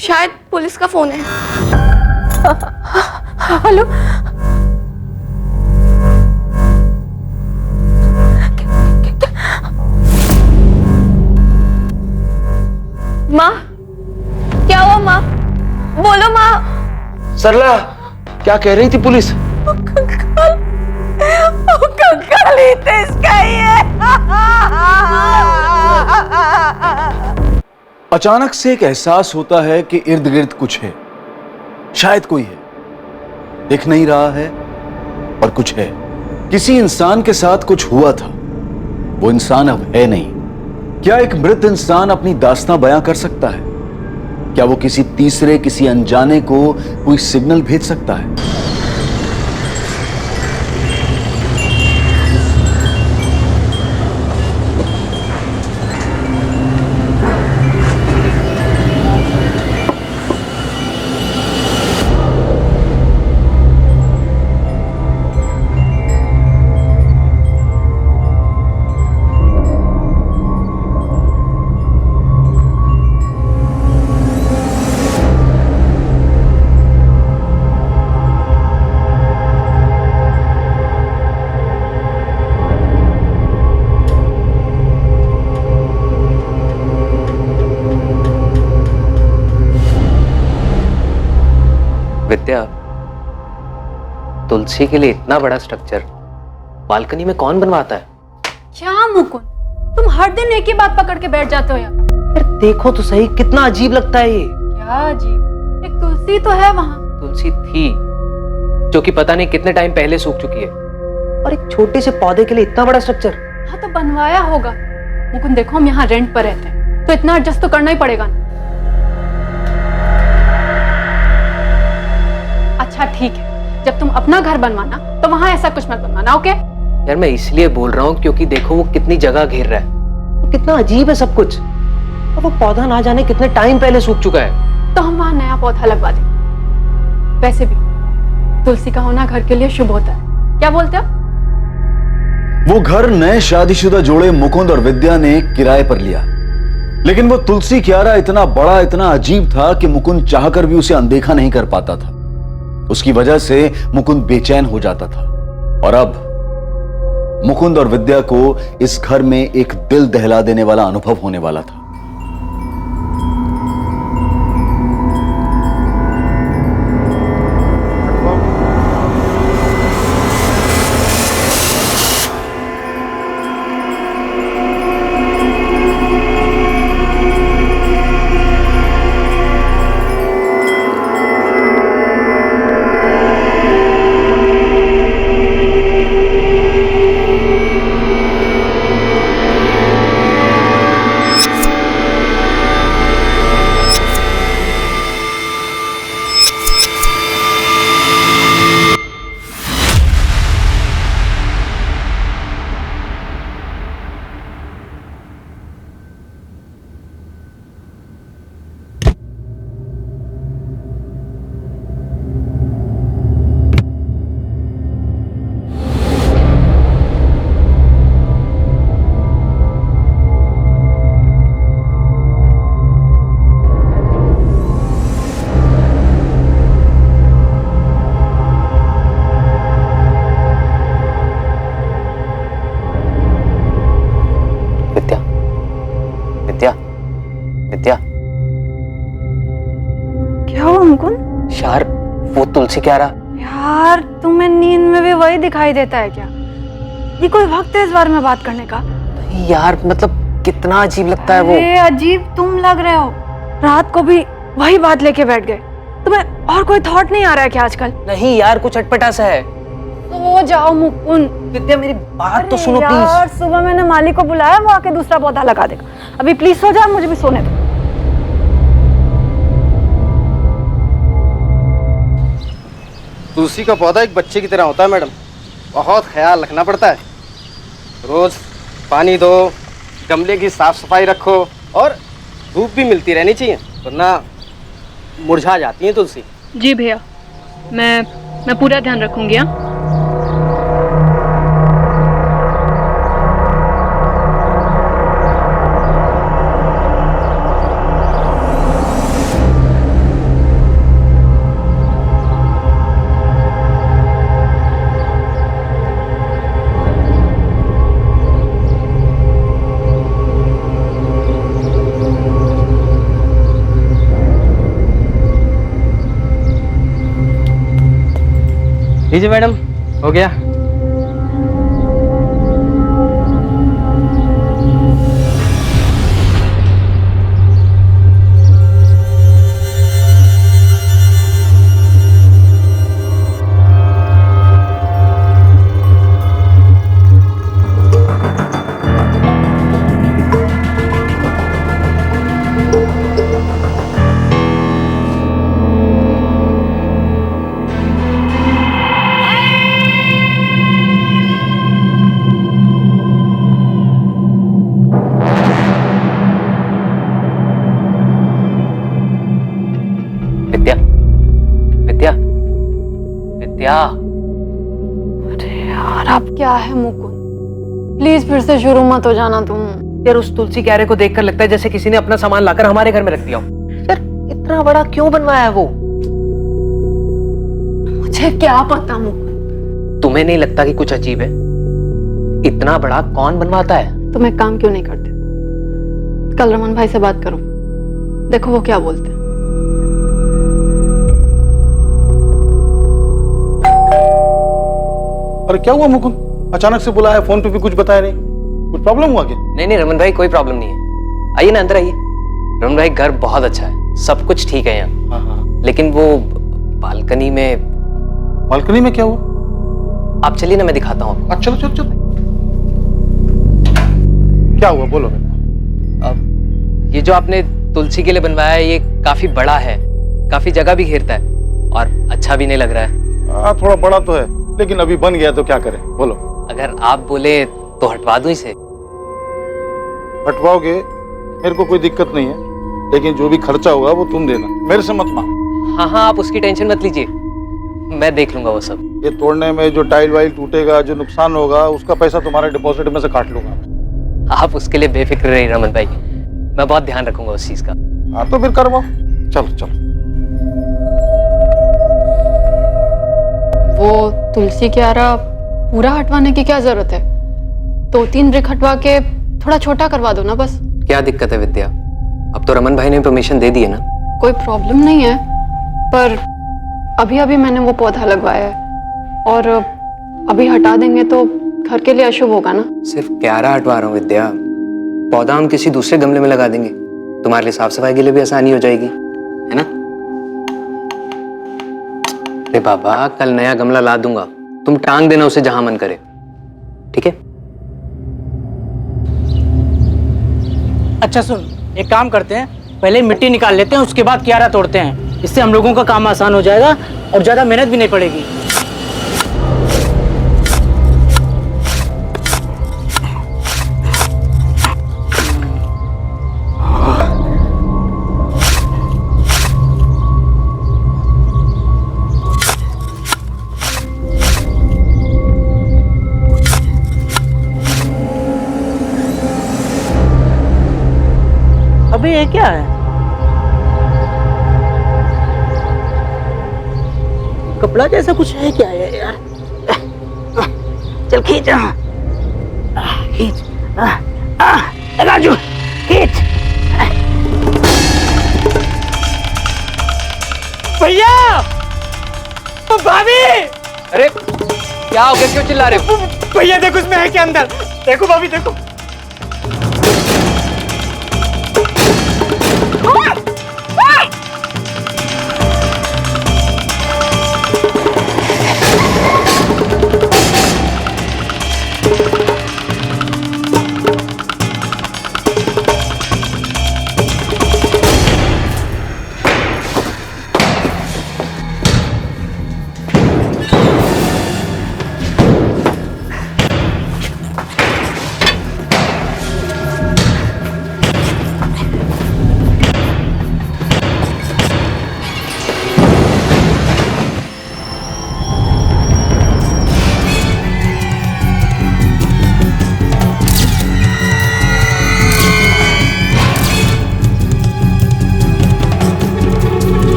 शायद पुलिस का फोन है। हेलो, माँ, क्या हुआ माँ? बोलो माँ। सरला, क्या कह रही थी पुलिस? कंकाल ही तो इसका ही है। अचानक से एक एहसास होता है कि इर्द गिर्द कुछ है, शायद कोई है, दिख नहीं रहा है और कुछ है। किसी इंसान के साथ कुछ हुआ था, वो इंसान अब है नहीं। क्या एक मृत इंसान अपनी दास्तां बयां कर सकता है? क्या वो किसी तीसरे, किसी अनजाने को कोई सिग्नल भेज सकता है? विद्या, तुलसी के लिए इतना बड़ा स्ट्रक्चर बालकनी में कौन बनवाता है? क्या मुकुंद, तुम हर दिन एक ही बात पकड़ के बैठ जाते हो यार। यार देखो तो सही, कितना अजीब लगता है ये। क्या अजीब? एक तुलसी तो है वहाँ। तुलसी थी जो कि पता नहीं कितने टाइम पहले सूख चुकी है, और एक छोटे से पौधे के लिए इतना बड़ा स्ट्रक्चर। हाँ तो बनवाया होगा। मुकुंद देखो, हम यहाँ रेंट पर रहते हैं तो इतना एडजस्ट तो करना ही पड़ेगा ना। अच्छा ठीक है, जब तुम अपना घर बनवाना तो वहां ऐसा कुछ मत बनवाना, ओके? यार मैं इसलिए बोल रहा हूँ क्योंकि देखो वो कितनी जगह घेर रहा है, कितना अजीब है सब कुछ, और वो पौधा ना जाने कितने टाइम पहले सूख चुका है। तो हम वहां नया पौधा लगवा देंगे। वैसे भी तुलसी का होना घर के लिए शुभ होता है, क्या बोलते हो? वो घर नए शादीशुदा जोड़े मुकुंद और विद्या ने किराए पर लिया, लेकिन वो तुलसी क्यारा इतना बड़ा, इतना अजीब था कि मुकुंद चाहकर भी उसे अनदेखा नहीं कर पाता था। उसकी वजह से मुकुंद बेचैन हो जाता था, और अब मुकुंद और विद्या को इस घर में एक दिल दहला देने वाला अनुभव होने वाला था। विद्या, क्या हुआ मुकुंद? यार वो तुलसी क्यारा। यार तुम्हें नींद में भी वही दिखाई देता है क्या? ये कोई वक्त है इस बारे में बात करने का? नहीं यार, मतलब कितना अजीब लगता है वो। अरे अजीब तुम लग रहे हो, रात को भी वही बात लेके बैठ गए। तुम्हें और कोई थॉट नहीं आ रहा है क्या आजकल? नहीं यार, कुछ अटपटा सा है। सो जाओ मुकुंद। विद्या मेरी बात तो सुनो यार, प्लीज। सुबह मैंने माली को बुलाया, वो आके दूसरा पौधा लगा देगा। अभी प्लीज सो जाओ, मुझे भी सोने दो। तुलसी का पौधा एक बच्चे की तरह होता है मैडम, बहुत ख्याल रखना पड़ता है। रोज पानी दो, गमले की साफ सफाई रखो, और धूप भी मिलती रहनी चाहिए, वरना मुरझा जाती है तुलसी। जी भैया, मैं पूरा ध्यान रखूंगी। हाँ लीजिए मैडम, हो गया। विद्या, विद्या, विद्या। अरे यार अब क्या है मुकुंद, प्लीज फिर से शुरू मत हो जाना तुम। यार उस तुलसी क्यारे को देखकर लगता है जैसे किसी ने अपना सामान लाकर हमारे घर में रख दिया हो। यार इतना बड़ा क्यों बनवाया है वो? मुझे क्या पता मुकुंद। तुम्हें नहीं लगता कि कुछ अजीब है? इतना बड़ा कौन बनवाता है? तुम एक काम क्यों नहीं करते, कल रमन भाई से बात करो, देखो वो क्या बोलते हैं। अरे क्या हुआ मुकुंद, अचानक से बुलाया, फोन पे भी कुछ बताया नहीं, कुछ प्रॉब्लम हुआ क्या? नहीं नहीं रमन भाई, कोई प्रॉब्लम नहीं है। आइए ना, अंदर आइए। रमन भाई घर बहुत अच्छा है, सब कुछ ठीक है यहाँ। हाँ हाँ। लेकिन वो बालकनी में। बालकनी में क्या हुआ? आप चलिए ना, मैं दिखाता हूँ आपको। चलो चलो चलो। क्या हुआ बोलो बेटा। अब ये जो आपने तुलसी के लिए बनवाया है, ये काफी बड़ा है, काफी जगह भी घेरता है और अच्छा भी नहीं लग रहा है। थोड़ा बड़ा तो है, लेकिन अभी बन गया तो क्या करें बोलो। अगर आप बोले तो हटवा दूं इसे। हटवाओगे मेरे को कोई दिक्कत नहीं है, लेकिन जो भी खर्चा होगा वो तुम देना, मेरे से मत मांग। हाँ हाँ, आप उसकी टेंशन मत लीजिए, मैं देख लूंगा वो सब। ये तोड़ने में जो टाइल वाइल टूटेगा, जो नुकसान होगा, उसका पैसा तुम्हारे डिपॉजिट में से काट लूंगा। आप उसके लिए बेफिक्र रहिए रमन भाई, मैं बहुत ध्यान रखूंगा उस चीज का। हाँ तो फिर करवाओ, चलो चलो। वो तुलसी क्यारा पूरा हटवाने की क्या जरूरत है, 2-3 ब्रिक हटवा के थोड़ा छोटा करवा दो ना बस। क्या दिक्कत है विद्या, अब तो रमन भाई ने परमिशन दे दी है ना। कोई प्रॉब्लम नहीं है, पर अभी अभी मैंने वो पौधा लगवाया है और अभी हटा देंगे तो घर के लिए अशुभ होगा ना। सिर्फ क्यारा हटवा रहा हूँ विद्या, पौधा हम किसी दूसरे गमले में लगा देंगे, तुम्हारे लिए साफ सफाई के लिए भी आसानी हो जाएगी, है ना? अरे बाबा, कल नया गमला ला दूंगा, तुम टांग देना उसे जहां मन करे, ठीक है? अच्छा सुन, एक काम करते हैं, पहले मिट्टी निकाल लेते हैं, उसके बाद क्यारा तोड़ते हैं। इससे हम लोगों का काम आसान हो जाएगा और ज्यादा मेहनत भी नहीं पड़ेगी। अबे ये क्या है? कपड़ा जैसा कुछ है क्या है यार? चल खींच, खींच, राजू खींच। भैया, भाभी। अरे क्या हो गया, क्यों चिल्ला रहे हो? भैया देखो उसमें है क्या अंदर, देखो भाभी देखो।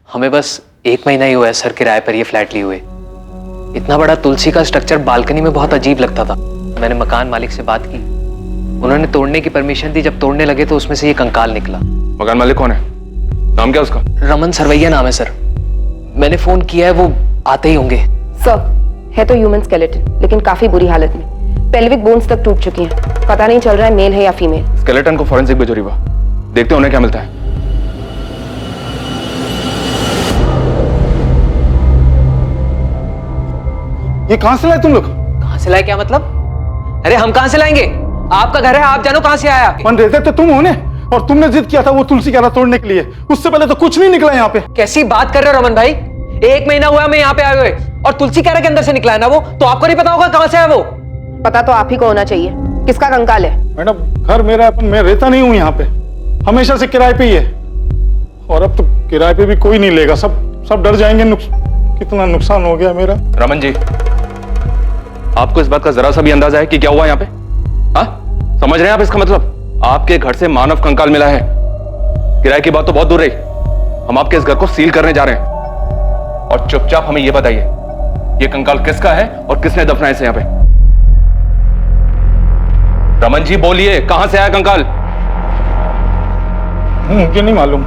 हमें बस 1 महीना ही हुआ है सर किराए पर ये फ्लैट लिए हुए। इतना बड़ा तुलसी का स्ट्रक्चर बालकनी में बहुत अजीब लगता था। मैंने मकान मालिक से बात की, उन्होंने तोड़ने की परमिशन दी। जब तोड़ने लगे तो उसमें से ये कंकाल निकला। मकान मालिक कौन है, नाम क्या उसका? रमन सरवैया नाम है सर। मैंने फोन किया है, वो आते ही होंगे। सर, है तो ह्यूमन स्केलेटन, लेकिन काफी बुरी हालत में। पेल्विक बोन्स तक टूट चुकी हैं। पता नहीं चल रहा है मेल है या फीमेल। स्केलेटन को फॉरेंसिक भेजो रीवा, देखते हैं उन्हें क्या मिलता है। ये कहां से लाए तुम लोग? कहां से लाए क्या मतलब? अरे हम कहां से लाएंगे? आपका घर है, आप जानो कहां से आया। मन रहते तो तुम होने, और तुमने जिद किया था वो तुलसी क्यारा तोड़ने के लिए। उससे पहले तो कुछ नहीं निकला यहाँ पे। कैसी बात कर रहे हो रमन भाई? 1 महीना हुआ मैं यहाँ पे आए हुए, और तुलसी क्यारा के अंदर से निकला है ना वो, तो आपको नहीं पता होगा कहां से है वो? पता तो आप ही को होना चाहिए। किसका कंकाल है? मैडम, घर मेरा अपन, मैं रहता नहीं हूँ यहाँ पे, हमेशा से किराए पे ही है। और अब तो किराए पे भी कोई नहीं लेगा, सब डर जाएंगे। कितना नुकसान हो गया मेरा। रमन जी, आपको इस बात का जरा सा भी अंदाजा है कि क्या हुआ यहाँ पे? हाँ, समझ रहे हैं आप इसका मतलब? आपके घर से मानव कंकाल मिला है। किराए की बात तो बहुत दूर रही, हम आपके इस घर को सील करने जा रहे हैं। और चुपचाप हमें यह बताइए, ये कंकाल किसका है और किसने दफनाया इसे यहाँ पे? रमन जी बोलिए, कहां से आया कंकाल? मुझे नहीं मालूम,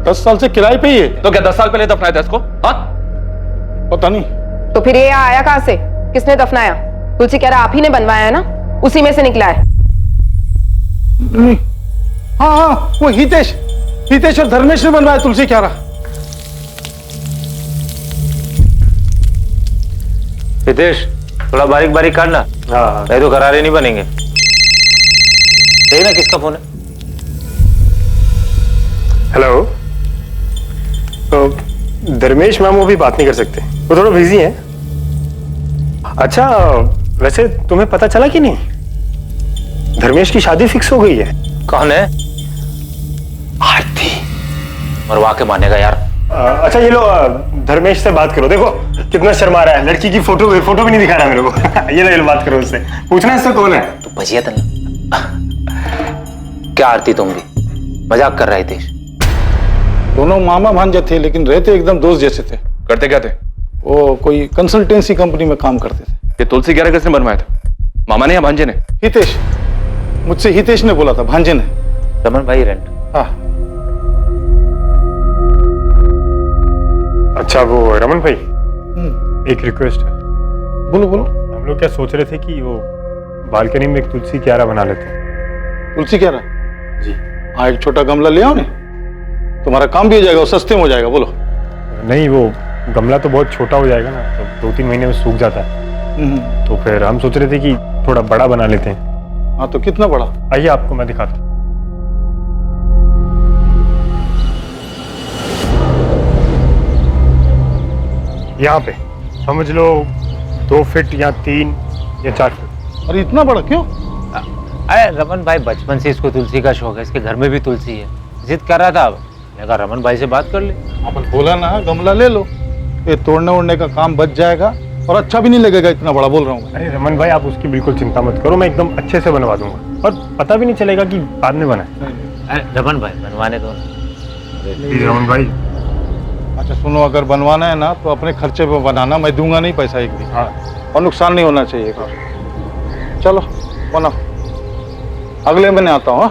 10 साल से किराए पे ही है। तो क्या 10 साल पहले दफनाया था इसको? हाँ, पता नहीं। तो फिर ये यहाँ आया कहां से? किसने दफनाया? तुलसी क्यारा आप ही ने बनवाया है ना, उसी में से निकला है। नहीं, हाँ, वो हितेश और धर्मेश ने बनवाया तुलसी क्यारा। हितेश, थोड़ा बारीक बारीक काटना। हाँ, नहीं तो गरारे नहीं बनेंगे। देखना किसका फोन है। हेलो, तो धर्मेश मैम वो भी बात नहीं कर सकते, वो थोड़ा बिजी हैं। अच्छा, वैसे तुम्हें पता चला कि नहीं, धर्मेश की शादी फिक्स हो गई है। कौन है? आरती। मरवा के मानेगा यार। अच्छा ये लो, धर्मेश से बात करो। देखो कितना शर्मा रहा है, लड़की की फोटो भी नहीं दिखा रहा मेरे को। ये लो, बात करो उससे, पूछना इससे कौन है। तो बजिया था ना। क्या आरती, तुम भी मजाक कर रहे थे? दोनों मामा भांजे थे, लेकिन रहते एकदम दोस्त जैसे थे। करते क्या थे? वो कोई कंसल्टेंसी कंपनी में काम करते थे। ये तुलसी क्यारा किसने बनवाया था, मामा ने या भांजे ने? हितेश, मुझसे हितेश ने बोला था, भांजे ने। रमन भाई रेंट। हाँ। अच्छा वो रमन भाई, एक रिक्वेस्ट है। बोलो बोलो। हम लोग क्या सोच रहे थे कि वो बालकनी में एक तुलसी क्यारा बना लेते हैं। तुलसी क्यारा? जी हाँ, एक छोटा गमला ले आओ ने, तुम्हारा काम भी हो जाएगा और सस्ते में हो जाएगा। बोलो। नहीं, वो गमला तो बहुत छोटा हो जाएगा ना, तो 2-3 महीने में सूख जाता है। तो फिर हम सोच रहे थे कि थोड़ा बड़ा बना लेते हैं। हाँ, तो कितना बड़ा? आइए आपको मैं दिखाता हूँ। यहाँ पे समझ लो 2 फीट या 3 या 4 फीट। अरे इतना बड़ा क्यों? अरे रमन भाई बचपन से इसको तुलसी का शौक है, इसके घर में भी तुलसी है, जिद कर रहा था। अब मैं कहा रमन भाई से बात कर ले। अपन बोला ना, गमला ले लो, ये तोड़ने ओड़ने का काम बच जाएगा और अच्छा भी नहीं लगेगा, इतना बड़ा बोल रहा हूँ। अरे रमन भाई, आप उसकी बिल्कुल चिंता मत करो, मैं एकदम अच्छे से बनवा दूंगा और पता भी नहीं चलेगा कि बाद में बना है। अरे रमन भाई बनवाने दो। प्लीज रमन भाई। अच्छा सुनो, अगर बनवाना है ना तो अपने खर्चे पे बनाना, मैं दूंगा नहीं पैसा एक भी। हाँ, और नुकसान नहीं होना चाहिए। चलो बनाओ, अगले महीने आता हूँ।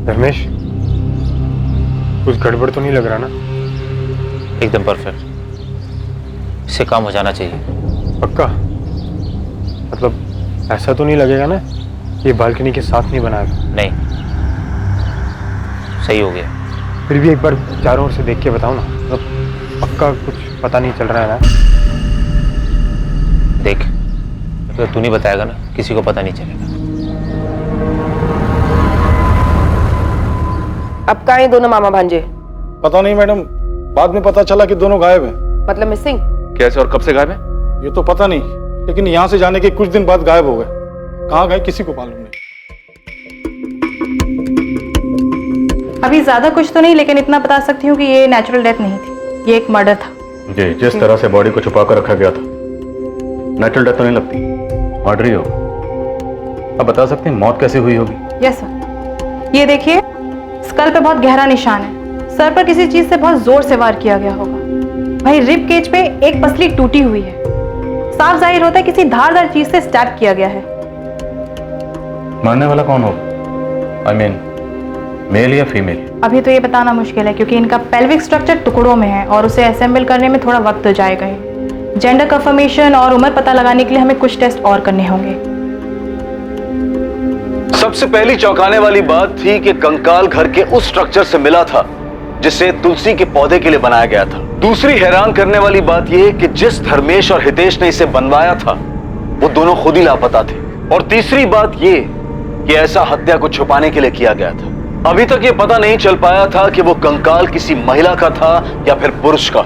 धर्मेश, कुछ गड़बड़ तो नहीं लग रहा ना? एकदम परफेक्ट, इससे काम हो जाना चाहिए। पक्का? मतलब ऐसा तो नहीं लगेगा ना ये बालकनी के साथ नहीं बनाया? नहीं, सही हो गया। फिर भी एक बार चारों ओर से देख के बताओ ना, मतलब पक्का कुछ पता नहीं चल रहा है ना? देख, तो तू नहीं बताएगा ना, किसी को पता नहीं चलेगा। अब कहाँ हैं दोनों मामा भांजे? पता नहीं मैडम, बाद में पता चला कि दोनों गायब हैं। मतलब मिसिंग? कैसे और कब से गायब है? ये तो पता नहीं, लेकिन यहाँ से जाने के कुछ दिन बाद गायब हो गए। कहाँ गए किसी को मालूम नहीं। अभी ज्यादा कुछ तो नहीं, लेकिन इतना बता सकती हूँ कि ये नेचुरल डेथ नहीं थी, ये एक मर्डर था। जी, जिस तरह से बॉडी को छुपा कर रखा गया था, नेचुरल डेथ तो नहीं लगती, मर्डर ही हो। अब बता सकते हैं मौत कैसे हुई होगी? यस सर, ये देखिए, स्कल पे बहुत गहरा निशान है, सर पर किसी चीज से बहुत जोर से वार किया गया होगा। भाई रिब केज पे एक पसली टूटी हुई है, साफ जाहिर होता है किसी धारदार चीज से स्टैब किया गया है। मारने वाला कौन होगा? आई मीन मेल या फीमेल? अभी तो ये बताना मुश्किल है क्योंकि इनका पेल्विक स्ट्रक्चर टुकड़ों में है और उसे असेंबल करने में थोड़ा वक्त तो जाएगा ही। जेंडर कंफर्मेशन और उम्र पता लगाने के लिए हमें कुछ टेस्ट और करने होंगे। सबसे पहली चौंकाने वाली बात थी कि कंकाल घर के उस स्ट्रक्चर से मिला था जिसे तुलसी के पौधे के लिए बनाया गया था। दूसरी हैरान करने वाली बात यह कि जिस धर्मेश और हितेश ने इसे बनवाया था वो दोनों खुद ही लापता थे। और तीसरी बात यह कि ऐसा हत्या को छुपाने के लिए किया गया था। अभी तक ये पता नहीं चल पाया था कि वो कंकाल किसी महिला का था या फिर पुरुष का।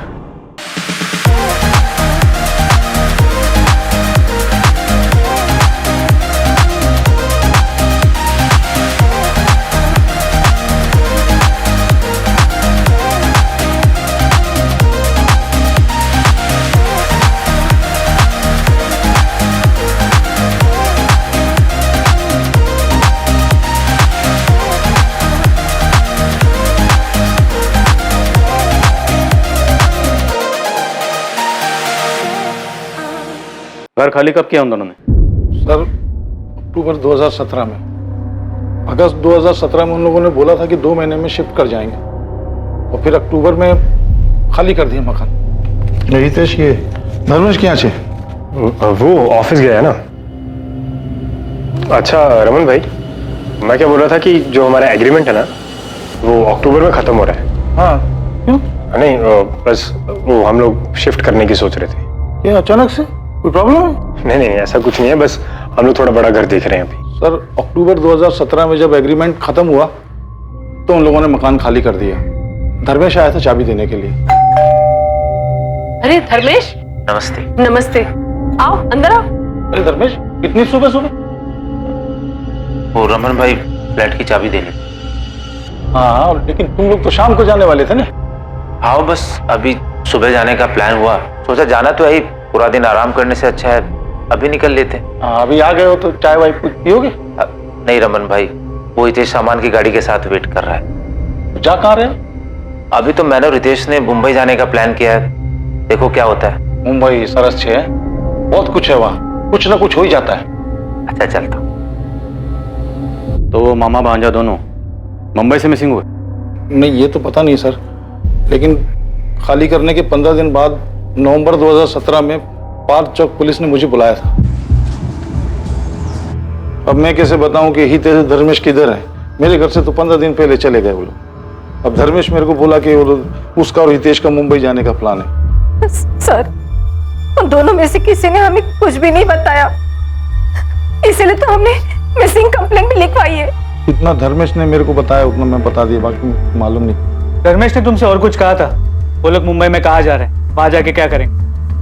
घर खाली कब किया उन दोनों ने? सर अक्टूबर 2017 में। अगस्त 2017 में उन लोगों ने बोला था कि 2 महीने में शिफ्ट कर जाएंगे और फिर अक्टूबर में खाली कर दिया मकान। हितेश ये धर्मेश क्या छे? वो ऑफिस गया है ना। अच्छा रमन भाई, मैं क्या बोल रहा था कि जो हमारा एग्रीमेंट है ना वो अक्टूबर में खत्म हो रहा है। हाँ क्यों? नहीं बस वो हम लोग शिफ्ट करने की सोच रहे थे। ये अचानक से कोई प्रॉब्लम है? नहीं ऐसा कुछ नहीं है, बस हम लोग थोड़ा बड़ा घर देख रहे हैं अभी। सर अक्टूबर 2017 में जब एग्रीमेंट खत्म हुआ तो उन लोगों ने मकान खाली कर दिया। धर्मेश आया था चाबी देने के लिए। अरे धर्मेश, नमस्ते। नमस्ते, आओ अंदर आओ। अरे धर्मेश, इतनी सुबह सुबह? वो रमन भाई फ्लैट की चाबी देने। हाँ लेकिन तुम लोग तो शाम को जाने वाले थे ना। हाँ बस अभी सुबह जाने का प्लान हुआ, सोचा जाना तो है, पूरा दिन आराम करने से अच्छा है अभी निकल लेते। हाँ अभी आ गए हो तो चाय वाय कुछ पियोगे? नहीं रमन भाई, वो हितेश सामान की गाड़ी के साथ वेट कर रहा है। जा कहाँ रहे? अभी तो मैंने और हितेश ने मुंबई जाने का प्लान किया है, देखो क्या होता है। मुंबई सरस है, बहुत कुछ है वहाँ, कुछ ना कुछ हो ही जाता है। अच्छा चलता। तो वो मामा भांजा दोनों मुंबई से मिसिंग हुए? नहीं ये तो पता नहीं सर, लेकिन खाली करने के 15 दिन बाद नवंबर 2017 में पार्क चौक पुलिस ने मुझे बुलाया था। अब मैं कैसे बताऊं कि हितेश धर्मेश किधर है? मेरे घर से तो 15 दिन पहले चले गए वो लोग। अब धर्मेश मेरे को बोला कि उसका और हितेश का मुंबई जाने का प्लान है। सर उन दोनों में से किसी ने हमें कुछ भी नहीं बताया, इसीलिए तो हमने मिसिंग कंप्लेंट भी लिखवाई है। इतना धर्मेश ने मेरे को बताया उतना मैं बता दिया, बाकी मालूम नहीं। धर्मेश ने तुमसे और कुछ कहा था? वो लोग मुंबई में कहाँ जा रहे हैं, वहां जाके क्या करेंगे?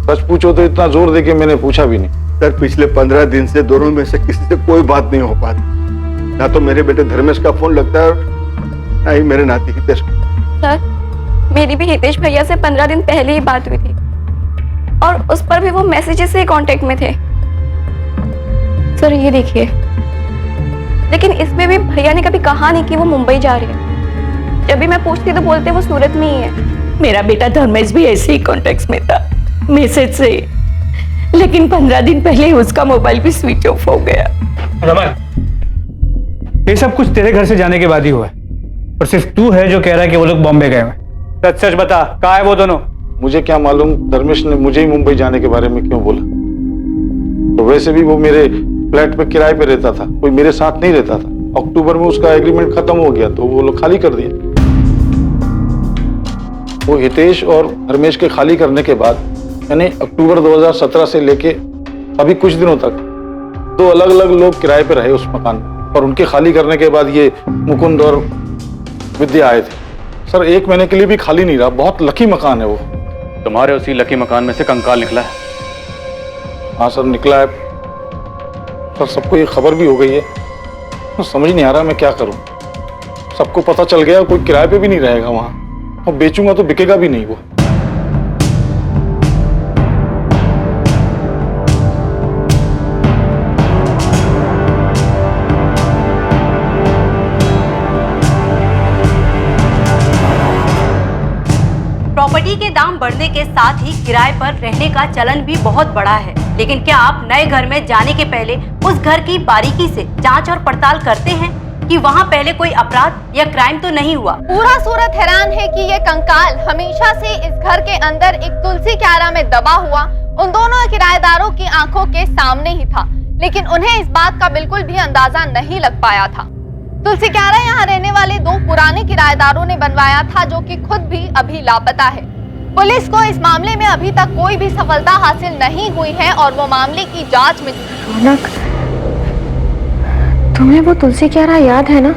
सच पूछो तो इतना जोर देके मैंने पूछा भी नहीं। सर पिछले 15 दिन से दोनों में से किसी से कोई बात नहीं हो पाती। ना तो मेरे बेटे धर्मेश का फोन लगता है ना ही मेरे नाती हितेश का। सर मेरी भी हितेश भैया से 15 दिन पहले ही बात हुई थी और उस पर भी वो मैसेजेस से कांटेक्ट में थे। सर ये देखिए, लेकिन इसमें भी भैया ने कभी कहा नहीं कि वो मुंबई जा रही है। जब भी मैं पूछती तो बोलते वो सूरत में ही है। मेरा बेटा धर्मेश भी ऐसे ही कॉन्टेक्ट में था मैसेज से, लेकिन 15 दिन पहले उसका मोबाइल भी स्विच ऑफ हो गया। रमन, ये सब कुछ तेरे घर से जाने के बाद ही हुआ है और सिर्फ तू है जो कह रहा है कि वो लोग बॉम्बे गए हैं। सच सच बता, कहाँ है वो दोनों? मुझे क्या मालूम धर्मेश ने मुझे ही मुंबई जाने के बारे में क्यों बोला। तो वैसे भी वो मेरे फ्लैट पे किराए पे रहता था, कोई मेरे साथ नहीं रहता था। अक्टूबर में उसका एग्रीमेंट खत्म हो गया तो वो लोग खाली कर दिया। वो हितेश और धर्मेश के खाली करने के बाद यानी अक्टूबर 2017 से लेके अभी कुछ दिनों तक 2 अलग अलग लोग किराए पे रहे उस मकान और उनके खाली करने के बाद ये मुकुंद और विद्या आए थे। सर 1 महीने के लिए भी खाली नहीं रहा। बहुत लकी मकान है वो। तुम्हारे उसी लकी मकान में से कंकाल निकला है? हाँ सर निकला है सर, सबको ये खबर भी हो गई है। तो समझ नहीं आ रहा मैं क्या करूं। सबको पता चल गया, कोई किराए पे भी नहीं रहेगा वहां और बेचूंगा तो बिकेगा भी नहीं वो। दाम बढ़ने के साथ ही किराए पर रहने का चलन भी बहुत बढ़ा है। लेकिन क्या आप नए घर में जाने के पहले उस घर की बारीकी से जांच और पड़ताल करते हैं कि वहां पहले कोई अपराध या क्राइम तो नहीं हुआ? पूरा सूरत हैरान है कि ये कंकाल हमेशा से इस घर के अंदर एक तुलसी क्यारा में दबा हुआ उन दोनों किराएदारों की आंखों के सामने ही था, लेकिन उन्हें इस बात का बिल्कुल भी अंदाजा नहीं लग पाया था। तुलसी क्यारा यहाँ रहने वाले 2 पुराने किराएदारों ने बनवाया था, जो कि खुद भी अभी लापता है। पुलिस को इस मामले में अभी तक कोई भी सफलता हासिल नहीं हुई है और वो मामले की जांच में। रौनक, तुम्हें वो तुलसी क्यारा याद है ना?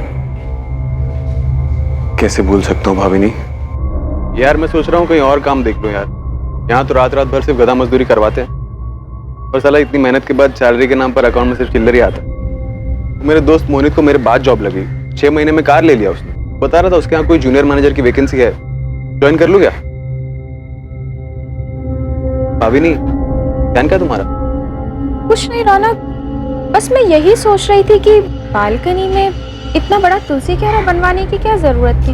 कैसे भूल सकता हूँ भाभिनी? यार मैं सोच रहा हूँ कहीं और काम देख लो यार। यहाँ तो रात रात भर सिर्फ गधा मजदूरी करवाते हैं और साला इतनी मेहनत के बाद सैलरी के नाम पर अकाउंट में सिर्फ चिल्लर ही आता। मेरे दोस्त मोहित को मेरे बाद जॉब लगी, 6 महीने में कार ले लिया उसने। बता रहा था उसके यहाँ कोई जूनियर मैनेजर की वैकेंसी है, ज्वाइन कर लूँ क्या? भाभिनी ध्यान क्या तुम्हारा? कुछ नहीं रौनक, बस मैं यही सोच रही थी कि बालकनी में इतना बड़ा तुलसी क्यारा बनवाने की क्या जरूरत थी।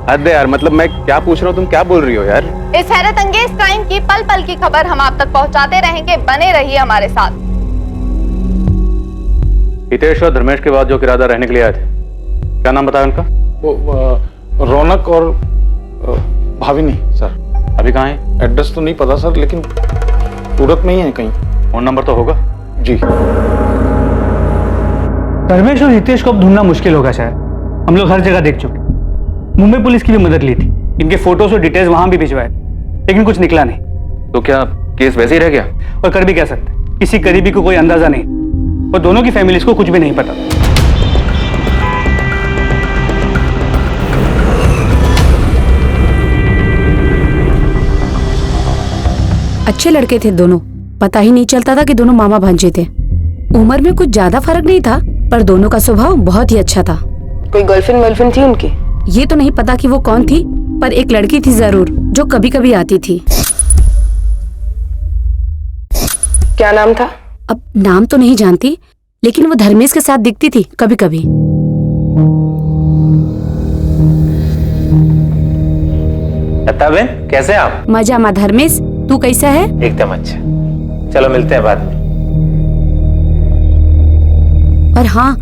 हद है यार, मतलब मैं क्या पूछ रहा हूँ, तुम क्या बोल रही हो यार? इस हैरत अंगेज क्राइम की पल पल की खबर हम आप तक पहुंचाते रहेंगे, बने रहिए हमारे साथ। हितेश और धर्मेश के बाद जो किराएदार रहने के लिए आए थे, क्या नाम बताया उनका? वो रौनक और भाविनी सर। अभी कहाँ है? एड्रेस तो नहीं पता सर, लेकिन सूरत में ही है कहीं। फोन नंबर तो होगा? जी। धर्मेश और हितेश को अब ढूंढना मुश्किल होगा शायद। हम लोग हर जगह देख चुके, मुंबई पुलिस की भी मदद ली थी, इनके फोटोज और डिटेल्स वहां भी भिजवाए, लेकिन कुछ निकला नहीं। तो क्या केस वैसे ही रह गया? और कर भी क्या सकते, किसी करीबी को कोई अंदाजा नहीं और दोनों की फैमिलीज को कुछ भी नहीं पता। अच्छे लड़के थे दोनों, पता ही नहीं चलता था कि दोनों मामा भांजे थे। उम्र में कुछ ज्यादा फर्क नहीं था, पर दोनों का स्वभाव बहुत ही अच्छा था। कोई गर्लफ्रेंड थी उनकी? ये तो नहीं पता कि वो कौन थी, पर एक लड़की थी जरूर जो कभी कभी आती थी। क्या नाम था? अब नाम तो नहीं जानती, लेकिन वो धर्मेश के साथ दिखती थी कभी कभी। बहन कैसे आप? मजा मा धर्मेश, तू कैसा है? एकदम अच्छा, चलो मिलते हैं बाद में। और हाँ,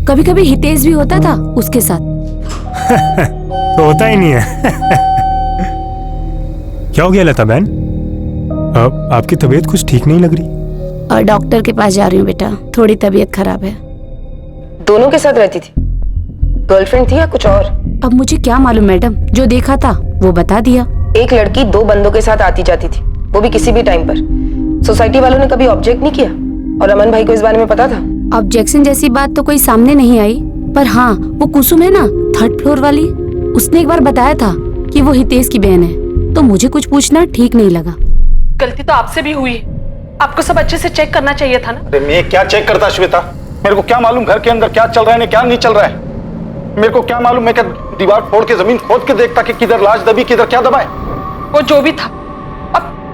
कभी कभी हितेश भी होता था उसके साथ। तो होता ही नहीं है। क्या हो गया लता बहन? आपकी तबीयत कुछ ठीक नहीं लग रही। और डॉक्टर के पास जा रही हूँ बेटा, थोड़ी तबीयत खराब है। दोनों के साथ रहती थी? गर्लफ्रेंड थी या कुछ और? अब मुझे क्या मालूम मैडम, जो देखा था वो बता दिया। एक लड़की 2 बंदों के साथ आती जाती थी, वो भी किसी भी टाइम पर। सोसाइटी वालों ने कभी ऑब्जेक्ट नहीं किया? और रमन भाई को इस बारे में पता था? ऑब्जेक्शन जैसी बात तो कोई सामने नहीं आई, पर हाँ, वो कुसुम है ना 3rd फ्लोर वाली, उसने एक बार बताया था कि वो हितेश की बहन है, तो मुझे कुछ पूछना ठीक नहीं लगा। गलती तो आपसे भी हुई, आपको सब अच्छे से चेक करना चाहिए था ना। अरे मैं क्या चेक करता श्वेता? मेरे को क्या मालूम घर के अंदर क्या चल रहा है क्या नहीं चल रहा है? मेरे को क्या मालूम? मैं क्या दीवार फोड़ के जमीन खोद के देखता कि किधर लाश दबी किधर क्या दबा है? वो जो भी था,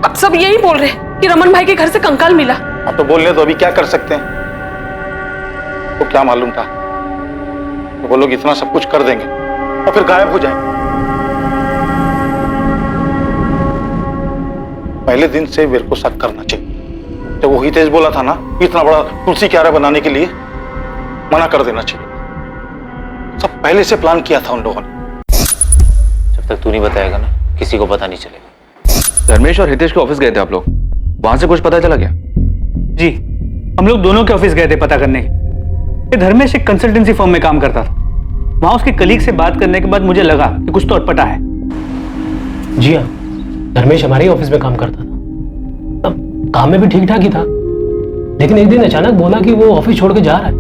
अब सब यही बोल रहे कि रमन भाई के घर से कंकाल मिला। आप तो बोलने तो अभी क्या कर सकते हैं? तो क्या मालूम था तो वो लोग इतना सब कुछ कर देंगे और फिर गायब हो जाएंगे। पहले दिन से मेरे को शक करना चाहिए। जब वो हितेश बोला था ना इतना बड़ा तुलसी क्यारा बनाने के लिए, मना कर देना चाहिए। सब पहले से प्लान किया था उन लोगों ने। जब तक तू नहीं बताएगा ना, किसी को पता नहीं चलेगा। धर्मेश और हितेश के ऑफिस गए थे आप लोग, वहां से कुछ पता चला क्या? जी, हम लोग दोनों के ऑफिस गए थे पता करने। ये धर्मेश एक कंसल्टेंसी फर्म में काम करता था। वहां उसके कलीग से बात करने के बाद मुझे लगा कि कुछ तो अटपटा है। जी हाँ, धर्मेश हमारे ही ऑफिस में काम करता था। अब काम में भी ठीक ठाक ही था, लेकिन एक दिन अचानक बोला कि वो ऑफिस छोड़ के जा रहा है।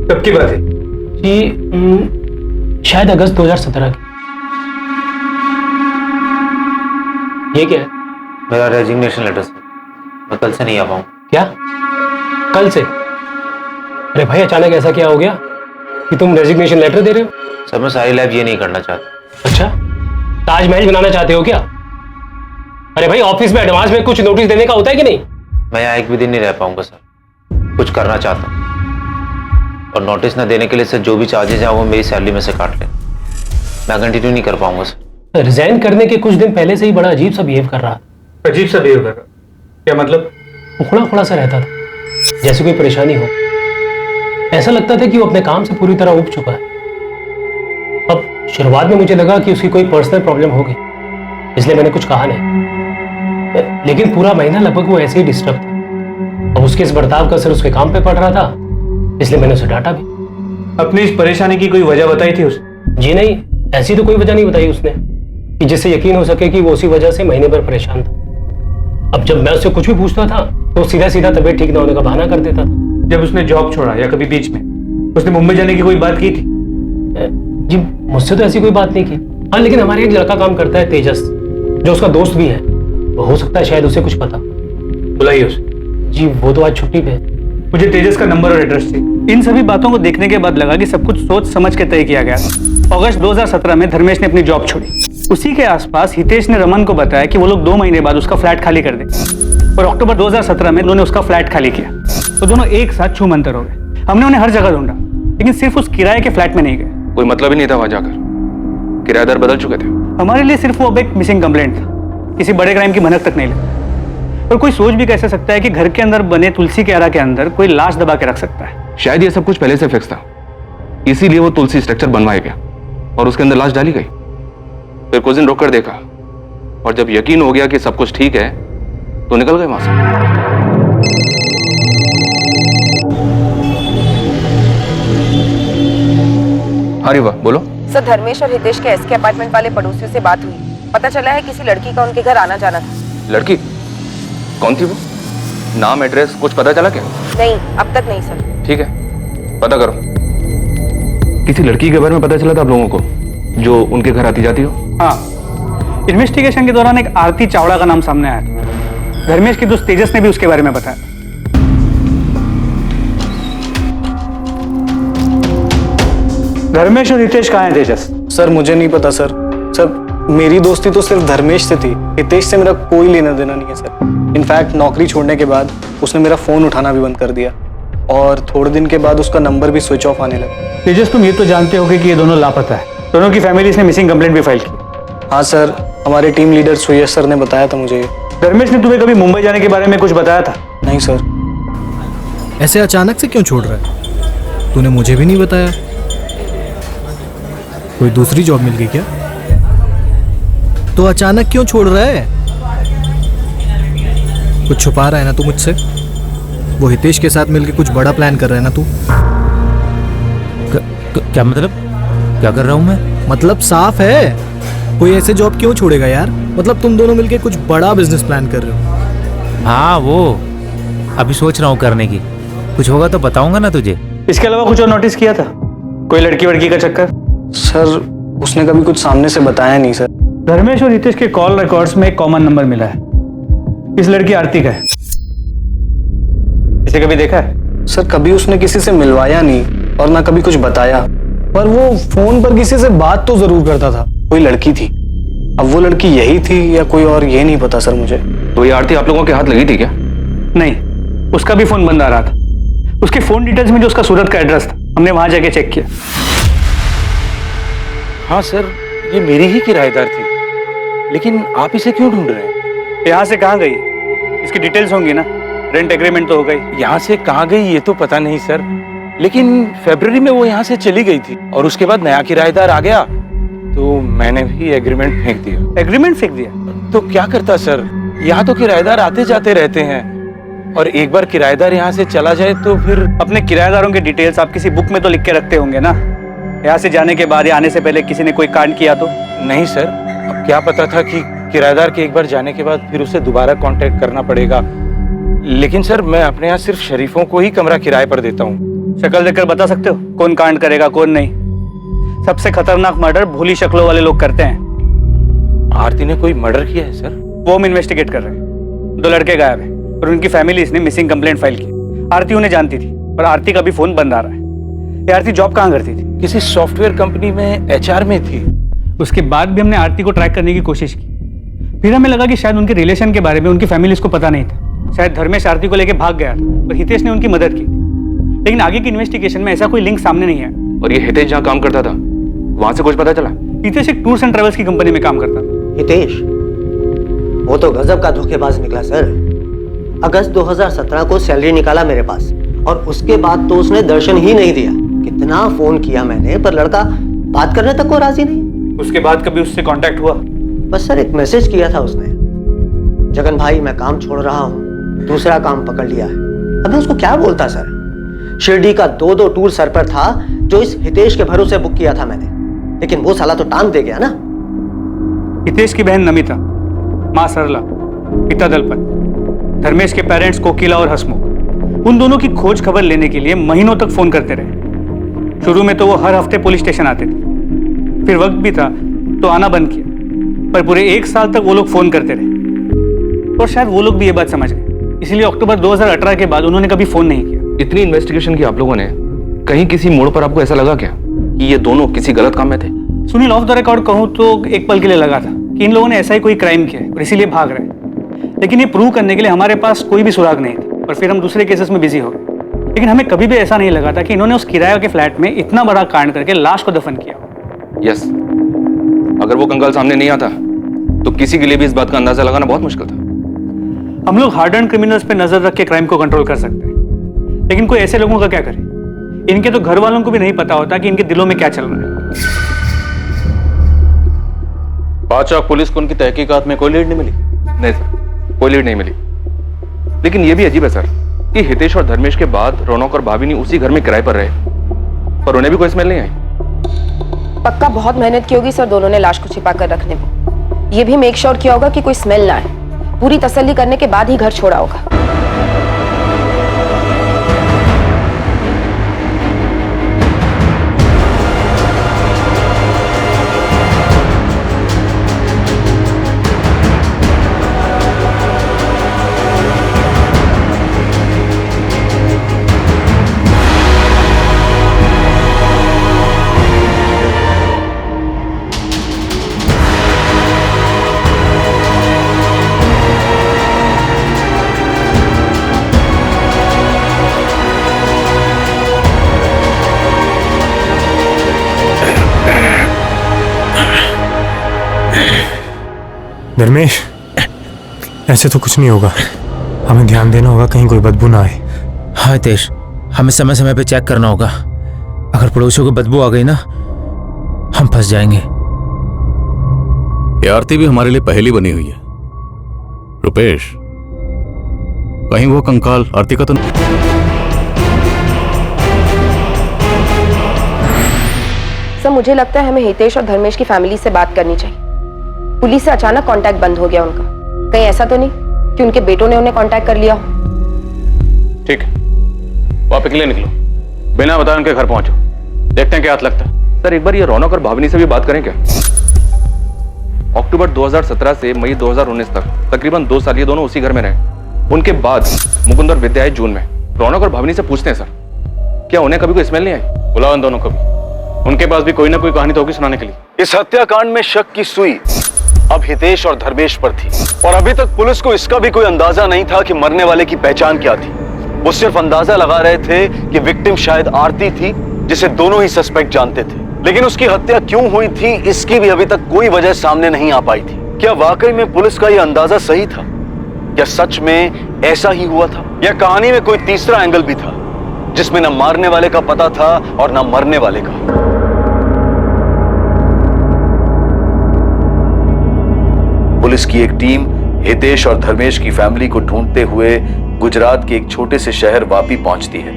कब की बात है? जी शायद अगस्त 2017 की। ये क्या है? मेरा रेजिग्नेशन लेटर सर, मैं कल से नहीं आ पाऊंगा। क्या? कल से? अरे भाई अचानक ऐसा क्या हो गया कि तुम रेजिग्नेशन लेटर दे रहे हो? सर मैं सारी लाइफ ये नहीं करना चाहता। अच्छा, ताजमहल बनाना चाहते हो क्या? अरे भाई ऑफिस में एडवांस में कुछ नोटिस देने का होता है कि नहीं? मैं यहाँ एक भी दिन नहीं रह पाऊंगा सर, कुछ करना चाहता हूँ। और नोटिस ना देने के लिए सर जो भी चार्जेज हैं वो मेरी सैलरी में से काट लें। मैं कंटिन्यू नहीं कर पाऊंगा सर। रिजाइन करने के कुछ दिन पहले से ही बड़ा अजीब सा बिहेव कर रहा था। अजीब सा बिहेव कर रहा? क्या मतलब? उखड़ा उखड़ा सा रहता था, जैसे कोई परेशानी हो। ऐसा लगता था कि वो अपने काम से पूरी तरह उब चुका है। अब शुरुआत में मुझे लगा कि उसकी कोई पर्सनल प्रॉब्लम होगी, इसलिए मैंने कुछ कहा नहीं। लेकिन पूरा महीना लगभग वो ऐसे ही डिस्टर्ब था। अब उसके इस बर्ताव का असर उसके काम पे पड़ रहा था, इसलिए मैंने उसे डांटा भी। अपनी इस परेशानी की कोई वजह बताई थी उसने? जी नहीं, ऐसी तो कोई वजह नहीं बताई उसने कि जिससे यकीन हो सके कि वो उसी वजह से महीने भर परेशान था। अब जब मैं उससे कुछ भी पूछता था तो सीधा सीधा तबीयत ठीक ना होने का बहाना कर देता था। जब उसने जॉब छोड़ा या कभी बीच में उसने मुंबई जाने की कोई बात की थी? जी मुझसे तो ऐसी कोई बात नहीं की। हाँ, लेकिन हमारे एक लड़का काम करता है तेजस, जो उसका दोस्त भी है। वो हो सकता है शायद उसे कुछ पता। बुलाइए उसे। जी वो तो आज छुट्टी पे है। मुझे तेजस का नंबर और एड्रेस चाहिए। इन सभी बातों को देखने के बाद लगा कि सब कुछ सोच समझ के तय किया गया था। अगस्त 2017 में धर्मेश ने अपनी जॉब छोड़ी। उसी के आसपास हितेश ने रमन को बताया कि वो लोग 2 महीने बाद उसका फ्लैट खाली कर दें, और अक्टूबर 2017 में उन्होंने उसका फ्लैट खाली किया। तो दोनों एक साथ छू मंतर हो गए। हमने उन्हें हर जगह ढूंढा, लेकिन सिर्फ उस किराए के फ्लैट में नहीं गए। कोई मतलब ही नहीं था वहां जाकर। किराएदार बदल चुके थे। हमारे लिए सिर्फ वो अब एक मिसिंग कंप्लेंट था, किसी बड़े क्राइम की भनक तक नहीं लगी। और कोई सोच भी कैसे सकता है कि घर के अंदर बने तुलसी क्यारा के अंदर कोई लाश दबा के रख सकता है? शायद ये सब कुछ पहले से फिक्स था, इसीलिए वो तुलसी स्ट्रक्चर बनवाया गया और उसके अंदर लाश डाली गई। फिर कुछ दिन रुक कर देखा, और जब यकीन हो गया कि सब कुछ ठीक है तो निकल गए वहां से। अरे वाह, बोलो। सर, धर्मेश और हितेश के एसके अपार्टमेंट वाले पड़ोसियों से बात हुई। पता चला है किसी लड़की का उनके घर आना जाना था। लड़की? कौन थी वो? नाम एड्रेस कुछ पता चला क्या? नहीं, अब तक नहीं सर। ठीक है, पता करो। किसी लड़की के बारे में पता चला था आप लोगों को जो उनके घर आती जाती हो? हाँ, इन्वेस्टिगेशन के दौरान एक आरती चावड़ा का नाम सामने आया था। धर्मेश के दोस्त तेजस ने भी उसके बारे में बताया। धर्मेश और हितेश कहाँ हैं तेजस? सर मुझे नहीं पता सर। सर मेरी दोस्ती तो सिर्फ धर्मेश से थी, हितेश से मेरा कोई लेना देना नहीं है सर। इनफैक्ट नौकरी छोड़ने के बाद उसने मेरा फोन उठाना भी बंद कर दिया, और थोड़े दिन के बाद उसका नंबर भी स्विच ऑफ आने लगा। तेजस, तुम ये तो जानते होगे कि ये दोनों लापता है। दोनों की फैमिलीज ने मिसिंग कंप्लेंट भी फाइल की। हाँ सर, हमारे टीम लीडर सुयश सर ने बताया था मुझे। धर्मेश ने तुम्हें कभी मुंबई जाने के बारे में कुछ बताया था? नहीं सर। ऐसे अचानक से क्यों छोड़ रहा है? तूने मुझे भी नहीं बताया। कोई दूसरी जॉब मिल गई क्या? तो अचानक क्यों छोड़ रहा है? कुछ छुपा रहा है ना तू मुझसे? वो हितेश के साथ मिलके कुछ बड़ा प्लान कर रहा है ना तू? क्या मतलब? क्या कर रहा हूँ मैं? मतलब साफ है, कोई ऐसे जॉब क्यों छोड़ेगा यार? मतलब तुम दोनों मिलके कुछ बड़ा बिजनेस प्लान कर रहे हो। हाँ, वो अभी सोच रहा हूँ करने की। कुछ होगा तो बताऊंगा ना तुझे। इसके अलावा कुछ और नोटिस किया था? कोई लड़की वड़की का चक्कर? सर उसने कभी कुछ सामने से बताया नहीं सर। धर्मेश और हितेश के कॉल रिकॉर्ड्स में एक कॉमन नंबर मिला है। इस लड़की आरती का है। इसे कभी देखा है? सर कभी उसने किसी से मिलवाया नहीं और ना कभी कुछ बताया, पर वो फोन पर किसी से बात तो जरूर करता था। कोई लड़की थी, अब वो लड़की यही थी या कोई और, ये नहीं पता सर मुझे। तो ये आरती आप लोगों के हाथ लगी थी क्या? नहीं, उसका भी फोन बंद आ रहा था। उसके फोन डिटेल्स में जो उसका सूरत का एड्रेस था, हमने वहां जाके चेक किया। हाँ सर, ये मेरी ही किराएदार थी, लेकिन आप इसे क्यों ढूंढ रहे हैं? यहाँ से कहाँ गई? इसकी डिटेल्स होंगी ना, रेंट एग्रीमेंट तो हो गई। यहाँ से कहाँ गई ये तो पता नहीं सर, लेकिन फरवरी में वो यहाँ से चली गई थी और उसके बाद नया किराएदार आ गया तो मैंने भी एग्रीमेंट फेंक दिया। एग्रीमेंट फेंक दिया? तो क्या करता सर, यहाँ तो किराएदार आते जाते रहते हैं, और एक बार किराएदार यहाँ से चला जाए तो फिर। अपने किराएदारों के डिटेल्स आप किसी बुक में तो लिख के रखते होंगे ना? यहाँ से जाने के बाद या आने से पहले किसी ने कोई कांड किया तो? नहीं सर, अब क्या पता था कि किराएदार के एक बार जाने के बाद फिर उसे दोबारा कांटेक्ट करना पड़ेगा। लेकिन सर मैं अपने यहाँ सिर्फ शरीफों को ही कमरा किराए पर देता हूँ। शक्ल देखकर बता सकते हो कौन कांड करेगा कौन नहीं? सबसे खतरनाक मर्डर भोली शक्लों वाले लोग करते हैं। आरती ने कोई मर्डर किया है सर? वो हम इन्वेस्टिगेट कर रहे हैं। 2 लड़के गायब हैं और उनकी फैमिलीज ने मिसिंग कंप्लेंट फाइल की। आरती उन्हें जानती थी और आरती का भी फोन बंद आ रहा है। ये आरती जॉब कहाँ करती थी? किसी सॉफ्टवेयर कंपनी में HR में थी। उसके बाद भी हमने आरती को ट्रैक करने की कोशिश की। फिर हमें लगा कि शायद उनके रिलेशन के बारे में उनकी फैमिलीज को पता नहीं था। शायद धर्मेश आरती को लेकर भाग गया था और हितेश ने उनकी मदद की, लेकिन आगे की इन्वेस्टिगेशन में ऐसा कोई लिंक सामने नहीं आया। और ये हितेश जहाँ काम करता था वहां से कुछ पता चला? हितेश एक टूर्स एंड ट्रेवल्स की कंपनी में काम करता था। हितेश वो तो गजब का धोखेबाज निकला सर। अगस्त 2017 को सैलरी निकाला मेरे पास और उसके बाद तो उसने दर्शन ही नहीं दिया। कितना फोन किया मैंने पर लड़का बात करने तक को राजी नहीं। उसके बाद कभी उससे कांटेक्ट हुआ? बस सर एक मैसेज किया था उसने, जगन भाई मैं काम छोड़ रहा हूँ, दूसरा काम पकड़ लिया है। अब मैं उसको क्या बोलता सर। शिरडी का 2 टूर सर पर था जो इस हितेश के भरोसे बुक किया था मैंने, लेकिन वो साला तो टांग दे गया ना। हितेश की बहन नमिता, माँ सरला, पिता दलपत, धर्मेश के पेरेंट्स कोकिला और हसमुख, उन दोनों की खोज खबर लेने के लिए महीनों तक फोन करते रहे। शुरू में तो वो हर हफ्ते पुलिस स्टेशन आते थे, फिर वक्त भी था तो आना बंद किया, पर पूरे 1 साल तक वो लोग फोन करते रहे और शायद वो लोग भी ये बात समझ गए, इसलिए अक्टूबर 2018 के बाद उन्होंने कभी फोन नहीं किया। इतनी इन्वेस्टिगेशन की आप लोगों ने, कहीं किसी मोड़ पर आपको ऐसा लगा क्या कि ये दोनों किसी गलत काम में थे? सुनील, ऑफ द रिकॉर्ड कहूं तो एक पल के लिए लगा था कि इन लोगों ने ऐसा ही कोई क्राइम किया है और इसीलिए भाग रहे हैं, लेकिन ये प्रूव करने के लिए हमारे पास कोई भी सुराग नहीं थी और फिर हम दूसरे केसेस में बिजी हो गए। लेकिन हमें कभी भी ऐसा नहीं लगा था कि इन्होंने उस किराए के फ्लैट में इतना बड़ा कांड करके लाश को दफन किया। यस, अगर वो कंकाल सामने नहीं आता तो किसी के लिए भी इस बात का अंदाजा लगाना बहुत मुश्किल था। हम लोग हार्ड एंड क्रिमिनल्स पे नजर रख के क्राइम को कंट्रोल कर सकते हैं, लेकिन कोई ऐसे लोगों का क्या करे? इनके तो घर वालों को भी नहीं पता होता कि इनके दिलों में क्या चल रहा है। बादशाह पुलिस को उनकी तहकीकात में कोई लीड नहीं मिली? नहीं सर, कोई लीड नहीं मिली। लेकिन यह भी अजीब है सर कि हितेश और धर्मेश के बाद रौनक और भाभी नहीं उसी घर में किराए पर रहे, पर उन्हें भी कोई स्मेल नहीं आई। पक्का बहुत मेहनत की होगी सर दोनों ने लाश को छिपा कर रखने में। ये भी मेक श्योर किया होगा कि कोई स्मेल ना आए। पूरी तसल्ली करने के बाद ही घर छोड़ा होगा। धर्मेश, ऐसे तो कुछ नहीं होगा। हमें ध्यान देना होगा कहीं कोई बदबू ना आए। हाँ हितेश, हमें समय समय पे चेक करना होगा। अगर पड़ोसियों को बदबू आ गई ना, हम फंस जाएंगे। ये आरती भी हमारे लिए पहेली बनी हुई है। रुपेश, कहीं वो कंकाल आरती का तो नहीं? सर मुझे लगता है हमें हितेश और धर्मेश की फैमिली से बात करनी चाहिए। पुलिस से अचानक कांटेक्ट बंद हो गया उनका। कहीं ऐसा तो नहीं कि उनके बेटों ने उन्हें कांटेक्ट कर लिया हो? ठीक है, वापस के लिए निकलो, बिना बताए उनके घर पहुंचो, देखते हैं क्या हाथ लगता है। सर एक बार ये रौनक और भावनी से भी बात करें क्या? अक्टूबर 2017 से मई 2019 तक तकरीबन 2 साल ये दोनों उसी घर में रहे। उनके बाद मुकुंद और विद्या आए जून में। रौनक और भावनी से पूछते हैं सर, क्या उन्हें कभी कोई स्मेल नहीं आई? बुलाओ इन दोनों को भी, उनके पास भी कोई ना कोई कहानी तो होगी सुनाने के लिए। इस हत्याकांड में शक की सुई अब हितेश और धर्मेश पर थी और अभी तक पुलिस को इसका भी कोई अंदाजा नहीं था कि मरने वाले की पहचान क्या थी। वो सिर्फ अंदाजा लगा रहे थे कि विक्टिम शायद आरती थी, जिसे दोनों ही सस्पेक्ट जानते थे। लेकिन उसकी हत्या क्यों हुई थी, इसकी भी अभी तक कोई वजह सामने नहीं आ पाई थी। क्या वाकई में पुलिस का यह अंदाजा सही था? क्या सच में ऐसा ही हुआ था, या कहानी में कोई तीसरा एंगल भी था जिसमें न मारने वाले का पता था और न मरने वाले का? पुलिस की एक टीम हितेश और धर्मेश की फैमिली को ढूंढते हुए गुजरात के एक छोटे से शहर वापी पहुंचती है,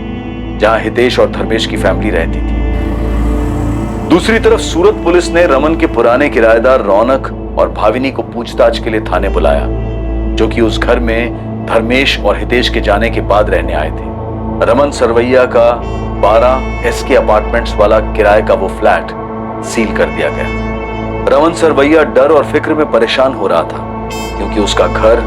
जहां हितेश और धर्मेश की फैमिली रहती थी। दूसरी तरफ सूरत पुलिस ने रमन के पुराने किराएदार रौनक और भाविनी को पूछताछ के लिए थाने बुलाया, जो कि उस घर में धर्मेश और हितेश के जाने के बाद रहने आए थे। रमन सरवैया का 12 SK अपार्टमेंट्स वाला किराए का वो फ्लैट सील कर दिया गया। रमन सरवैया डर और फिक्र में परेशान हो रहा था, क्योंकि उसका घर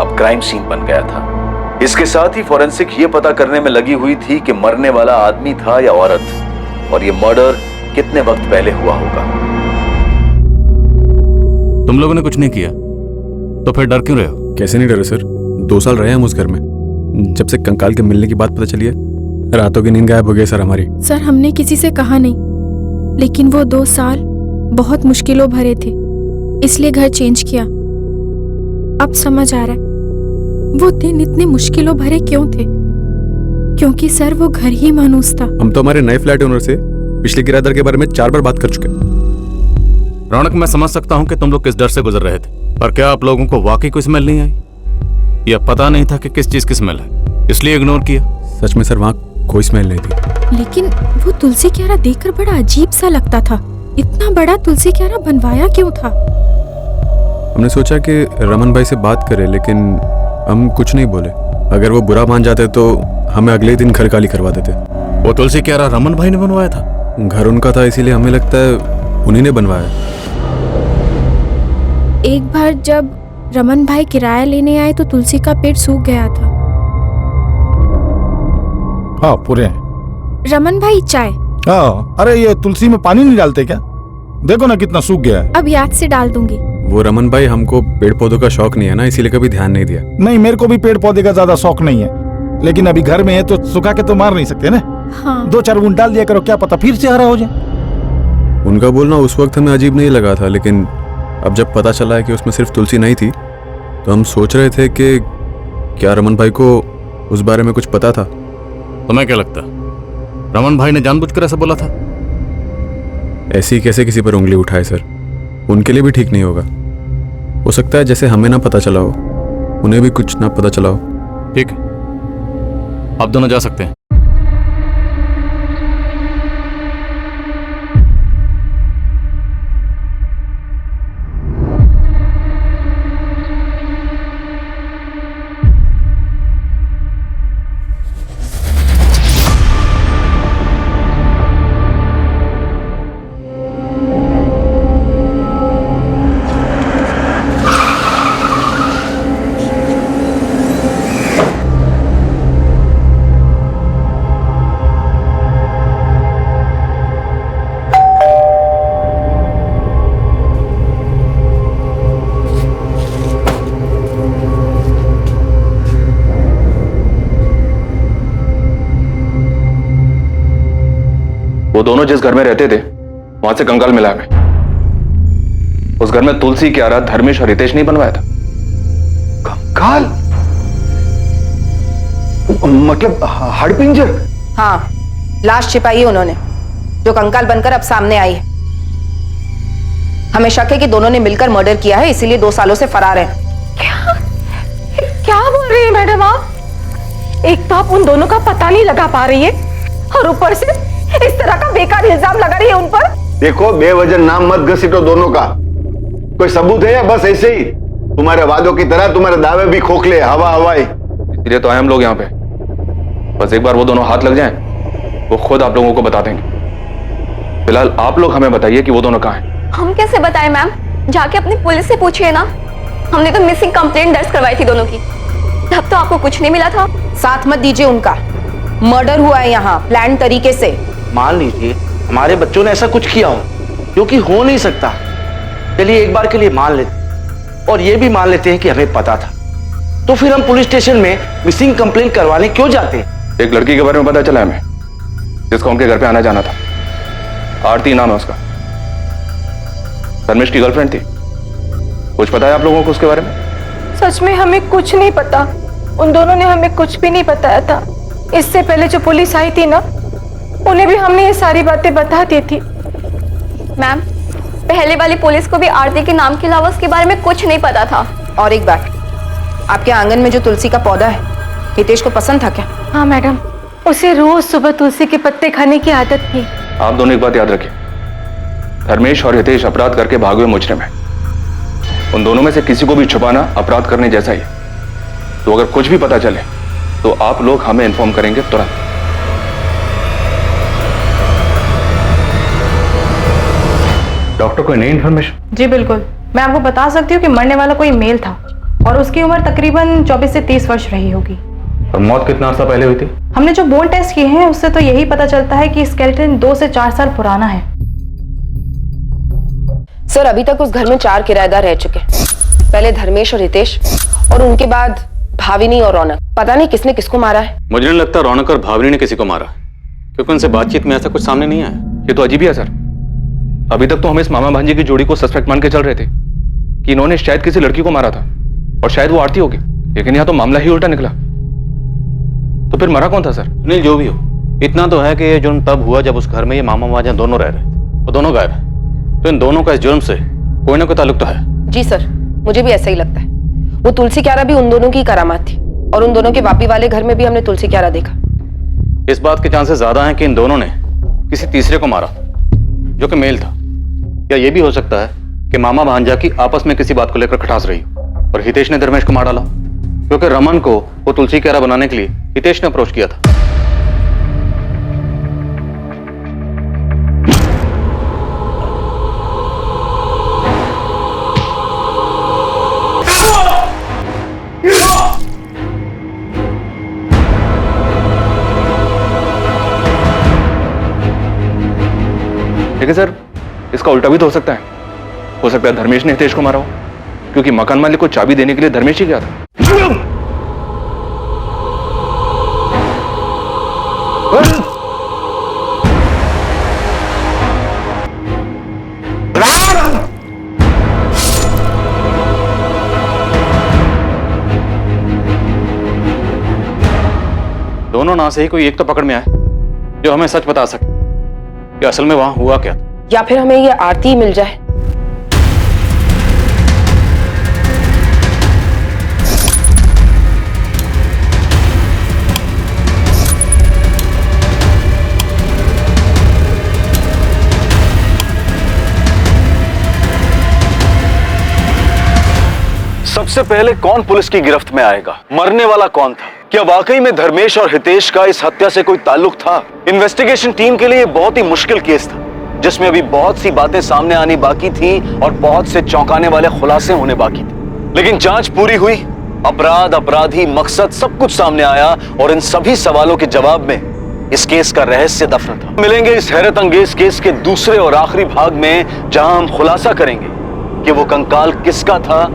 अब क्राइम सीन बन गया था। इसके साथ ही फोरेंसिक ये पता करने में लगी हुई थी कि मरने वाला आदमी था या औरत, और ये मर्डर कितने वक्त पहले हुआ होगा। तुम लोगों ने कुछ नहीं किया तो फिर डर क्यों रहे हो? कैसे नहीं डरे सर, 2 साल रहे हम उस घर में। जब से कंकाल के मिलने की बात पता चली है, रातों की नींद गायब हो गई सर हमारी। सर हमने किसी से कहा नहीं, लेकिन वो 2 साल बहुत मुश्किलों भरे थे, इसलिए घर चेंज किया। अब समझ आ रहा है वो दिन इतने मुश्किलों भरे क्यों थे, क्योंकि सर वो घर ही मानूस था। हम तो हमारे नए फ्लैट ओनर से पिछले किराएदार के बारे में 4 बार बात कर चुके हैं। रौनक, मैं समझ सकता हूँ कि तुम लोग किस डर से गुजर रहे थे, पर क्या आप लोगों को वाकई कोई स्मेल नहीं आई? या पता नहीं था कि किस चीज की स्मेल है, इसलिए इग्नोर किया? सच में सर, वहाँ कोई स्मेल नहीं थी। लेकिन वो तुलसी क्यारा देखकर बड़ा अजीब सा लगता था। इतना बड़ा तुलसी क्यारा बनवाया क्यों था? हमने सोचा कि रमन भाई से बात करें, लेकिन हम कुछ नहीं बोले। अगर वो बुरा मान जाते तो हमें अगले दिन घर खाली करवा देते। वो तुलसी क्यारा रमन भाई ने बनवाया था? घर उनका था, इसीलिए हमें लगता है उन्हीं ने बनवाया। एक बार जब रमन भाई किराया लेने आए तो तुलसी का पेट सूख गया था। हाँ पूरे हैं। रमन भाई चाय। हाँ, अरे ये तुलसी में पानी नहीं डालते क्या? देखो ना कितना सूख गया है। अब याद से डाल दूंगी। वो रमन भाई, हमको पेड़ पौधों का शौक नहीं है ना, इसीलिए कभी ध्यान नहीं दिया। नहीं, मेरे को भी पेड़ पौधे का ज्यादा शौक नहीं है, लेकिन अभी घर में है तो सुखा के तो मार नहीं सकते ना। हाँ। 2-4 बूंद डाल दिया करो, क्या पता फिर से हरा हो जाए। उनका बोलना उस वक्त हमें अजीब नहीं लगा था, लेकिन अब जब पता चला है कि उसमें सिर्फ तुलसी नहीं थी, तो हम सोच रहे थे कि क्या रमन भाई को उस बारे में कुछ पता था। तुम्हें क्या लगता, रमन भाई ने जानबूझकर ऐसा बोला था? ऐसी कैसे किसी पर उंगली उठाए सर, उनके लिए भी ठीक नहीं होगा। हो सकता है जैसे हमें ना पता चला हो, उन्हें भी कुछ ना पता चला हो। ठीक है, आप दोनों जा सकते हैं। वो दोनों जिस घर में रहते थे वहां से कंकाल मिला हमें। उस घर में तुलसी क्यारा, धर्मेश और रितेश नहीं बनवाया था। कंकाल मतलब हड़पिंजर? हाँ, लाश छिपाई है उन्होंने, जो कंकाल बनकर अब सामने आई है। हमें शक है कि दोनों ने मिलकर मर्डर किया है, इसीलिए 2 सालों से फरार है। क्या बोल रही है मैडम आप? एक तो आप उन दोनों का पता नहीं लगा पा रही है, और ऊपर से इस तरह का बेकार इल्जाम लगा रही है उन पर। देखो, बेवजह नाम मत घसीटो दोनों का। कोई सबूत है या बस ऐसे ही तुम्हारे वादों की तरह तुम्हारे दावे भी खोखले, हवा हवाई? इसलिए तो आए हम लोग यहाँ पे। बस एक बार वो दोनों हाथ लग जाएं, वो खुद आप लोगों को बता देंगे। फिलहाल आप लोग हमें बताइए कि वो दोनों कहाँ हैं। हम कैसे बताएं मैम? जाके अपनी पुलिस से पूछिए ना। हमने तो मिसिंग कंप्लेंट दर्ज करवाई थी दोनों की, तब तो आपको कुछ नहीं मिला था। साथ मत दीजिए उनका। मर्डर हुआ है यहाँ प्लान तरीके से। मान लीजिए हमारे बच्चों ने ऐसा कुछ किया हो, क्योंकि हो नहीं सकता। चलिए एक बार के लिए मान लेते, और ये भी मान लेते हैं कि हमें पता था, तो फिर हम पुलिस स्टेशन में मिसिंग कंप्लेंट करवाने क्यों जाते? एक लड़की के बारे में पता चला हमें, जिसका उनके घर पे आना जाना था। आरती नाम है उसका, धर्मेश की गर्लफ्रेंड थी। कुछ पता है आप लोगों को उसके बारे में? सच में हमें कुछ नहीं पता। उन दोनों ने हमें कुछ भी नहीं बताया था। इससे पहले जो पुलिस आई थी ना, उन्हें भी हमने ये सारी बातें बता दी थी। मैम, पहले वाली पुलिस को भी आरती के नाम के अलावा उसके बारे में कुछ नहीं पता था। और एक बात, आपके आंगन में जो तुलसी का पौधा है, हितेश को पसंद था क्या? हाँ मैडम, उसे रोज सुबह तुलसी के पत्ते खाने की आदत थी। आप दोनों एक बात याद रखिए, धर्मेश और हितेश अपराध करके भागे हुए मुजरिम हैं। उन दोनों में से किसी को भी छुपाना अपराध करने जैसा ही है। तो अगर कुछ भी पता चले तो आप लोग हमें इन्फॉर्म करेंगे तुरंत। डॉक्टर, कोई नई इन्फॉर्मेशन? जी बिल्कुल, मैं आपको बता सकती हूँ कि मरने वाला कोई मेल था और उसकी उम्र तकरीबन 24 से 30 वर्ष रही होगी। और मौत कितना अर्सा पहले हुई थी? हमने जो बोन टेस्ट किए हैं उससे तो यही पता चलता है कि स्केलेटन 2 से 4 साल पुराना है। सर, अभी तक उस घर में 4 किराएदार रह चुके हैं। पहले धर्मेश और हितेश, और उनके बाद भाविनी और रौनक। पता नहीं किसने किसको मारा है। मुझे नहीं लगता रौनक और भावनी ने किसी को मारा, क्योंकि उनसे बातचीत में ऐसा कुछ सामने नहीं आया। ये तो अजीब ही है सर। अभी तक तो हम इस मामा भांजी की जोड़ी को सस्पेक्ट मान के चल रहे थे कि इन्होंने शायद किसी लड़की को मारा था और शायद वो आरती होगी, लेकिन यहां तो मामला ही उल्टा निकला। तो फिर मरा कौन था सर? नहीं, जो भी हो, इतना तो है कि ये जुर्म तब हुआ जब उस घर में ये मामा भांजा दोनों रह रहे थे, वो दोनों गायब है। तो इन दोनों का इस जुर्म से कोई ना कोई ताल्लुक तो है। जी सर, मुझे भी ऐसा ही लगता है। वो तुलसी क्यारा भी उन दोनों की करामात थी और उन दोनों के वापी वाले घर में भी हमने तुलसी क्यारा देखा। इस बात के चांसेस ज्यादा हैं कि इन दोनों ने किसी तीसरे को मारा जो कि मेल था। या ये भी हो सकता है कि मामा भांजा की आपस में किसी बात को लेकर खटास रही हो और हितेश ने धर्मेश को मार डाला, क्योंकि रमन को वो तुलसी क्यारा बनाने के लिए हितेश ने अप्रोच किया था। लेकिन सर, इसका उल्टा भी तो हो सकता है। हो सकता है धर्मेश ने हितेश को मारा हो, क्योंकि मकान मालिक को चाबी देने के लिए धर्मेश ही गया था। दोनों ना से ही कोई एक तो पकड़ में आए जो हमें सच बता सके कि असल में वहां हुआ क्या था। या फिर हमें ये आरती ही मिल जाए। सबसे पहले कौन पुलिस की गिरफ्त में आएगा? मरने वाला कौन था? क्या वाकई में धर्मेश और हितेश का इस हत्या से कोई ताल्लुक था? इन्वेस्टिगेशन टीम के लिए बहुत ही मुश्किल केस था, जिसमें अभी बहुत सी बातें सामने आनी बाकी थी और बहुत से चौंकाने वाले खुलासे होने बाकी थे। लेकिन जांच पूरी हुई, अपराध, अपराधी, मकसद सब कुछ सामने आया और इन सभी सवालों के जवाब में इस केस का रहस्य दफन था। मिलेंगे इस हैरत अंगेज केस के दूसरे और आखिरी भाग में, जहां हम खुलासा करेंगे कि वो कंकाल किसका था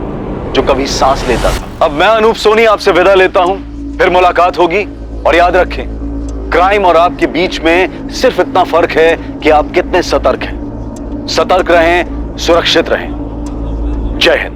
जो कभी सांस लेता था। अब मैं अनूप सोनी आपसे विदा लेता हूं, फिर मुलाकात होगी। और याद रखें, क्राइम और आपके बीच में सिर्फ इतना फर्क है कि आप कितने सतर्क हैं। सतर्क रहें, सुरक्षित रहें। जय हिंद।